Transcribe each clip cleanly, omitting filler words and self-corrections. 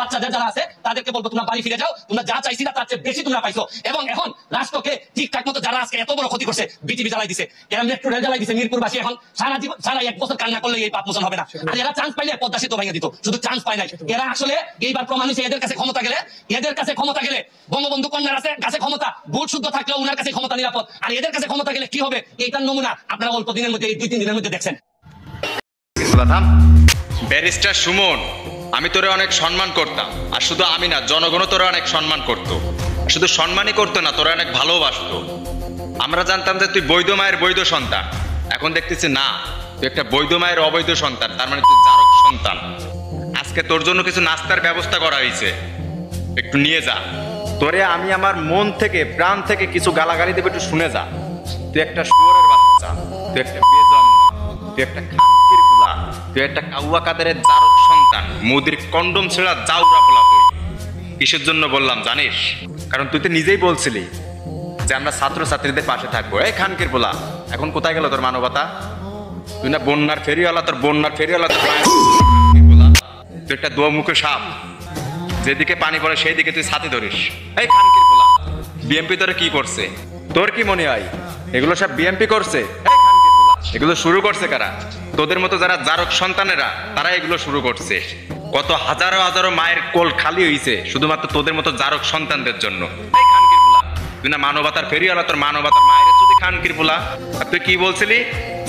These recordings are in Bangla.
বাচ্চাদের যারা আছে তাদেরকে বলবো তোমরা বাড়ি ফিরে যাও, তোমরা যা চাইছি না তার চেয়ে বেশি তোমরা পাইছো। এবং এখন রাষ্ট্রকে ঠিকঠাক মতো যারা আজকে এত বড় ক্ষতি করছে, বিটিভি জ্বালাই দিছে, এরা মেট্রো রেল জ্বালাই দিছে, মিরপুরবাসী এখন সারা 1 বছর কান্না করলে এই পাপ মোচন হবে না। আর এরা চান্স পাইলে পদ্মা সেতু ভেঙে দিত, শুধু চান্স পায় নাই। এরা আসলে এইবার প্রমাণ হয়েছে এদের কাছে ক্ষমতা গেলে বঙ্গবন্ধু কন্যার কাছে ক্ষমতা ভোট শুদ্ধ থাকলেও উনার কাছে ক্ষমতা নিরাপদ। আর এদের কাছে ক্ষমতা গেলে কি হবে এইটার নমুনা আপনারা অল্প দিনের মধ্যে, এই 2-3 দিনের মধ্যে দেখছেন। ব্যারিস্টার সুমন, আমি তোরে অনেক সম্মান করতাম, আর শুধু আমি না, জনগণও তোরে অনেক সম্মান করত। শুধু সম্মানই করতো না, তোরা অনেক ভালোবাসতো। আমরা জানতাম যে তুই বৈধ মায়ের বৈধ সন্তান, এখন দেখতেছি না, তুই একটা বৈধ মায়ের অবৈধ সন্তান, তার মানে তুই জারক সন্তান। আজকে তোর জন্য কিছু নাস্তার ব্যবস্থা করা হয়েছে, একটু নিয়ে যা। তোরে আমি আমার মন থেকে প্রাণ থেকে কিছু গালাগালি দেবে, একটু শুনে যা। তুই একটা শুয়োরের বাচ্চা, তুই একটা বেজম, তুই একটা খানকির পোলা, তুই একটা কাউয়া কাদেরের জারক সন্তান, মোদির কন্ডম ছেড়া জাউরা পোলা। তুই কিসের জন্য বললাম জানিস? কারণ তুই তো নিজেই বলছিলি যে আমরা ছাত্রছাত্রীদের পাশে থাকবো। এই খানকির পোলা, এখন কোথায় গেল তোর মানবতা? তুই না বন্যার ফেরিওয়ালা, তোর বন্যার ফেরিওয়ালা তুই একটা দোয়া মুখে সাপ, যেদিকে পানি পড়ে সেই দিকে তুই ছাতি ধরিস। এই খানকির পোলা, বিএমপি তোরে কি করছে? তোর কি মনে হয় এগুলো সব বিএমপি করছে? এই খানকির পোলা, এগুলো শুরু করছে কারা? তোদের মতো যারা জারক সন্তানেরা, তারা এগুলো শুরু করছে। কত হাজারো হাজারো মায়ের কোল খালি হয়েছে শুধুমাত্র তোদের মতো জারক সন্তানদের জন্য। এই খানকির পোলা, তুই না মানবতার ফেরিওয়ালা, তোর মানবতার মায়ের যদি খানকির পোলা। আর তুই কি বলছিলি?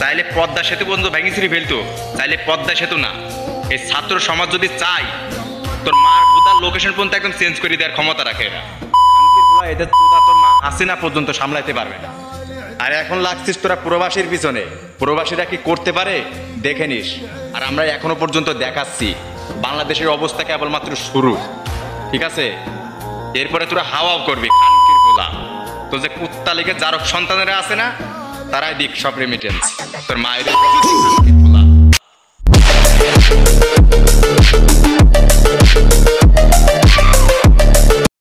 চাইলে পদ্মা সেতু পর্যন্ত ভেঙেছিলি ফেলতো, চাইলে পদ্মা সেতু না, এই ছাত্র সমাজ যদি চাই, তোর মার বুদার লোকেশন পর্যন্ত একদম চেঞ্জ করে দেওয়ার ক্ষমতা রাখে এরা। খানকির পোলা, এদের চোদা তোর মা হাসিনা পর্যন্ত সামলাইতে পারবে না। আর এখন লাগছিস তোরা প্রবাসীর পিছনে। প্রবাসীরা কি করতে পারে দেখে নিস। আর আমরা এখনো পর্যন্ত দেখাচ্ছি বাংলাদেশের অবস্থা কেবলমাত্র শুরু, ঠিক আছে? এরপরে তোরা হাওয়াও করবি। খানকির পোলা, তো যে কুত্তা লিগে জারক সন্তানেরা আছে না, তারাই দিক সব রেমিটেন্স তোর মায়ের।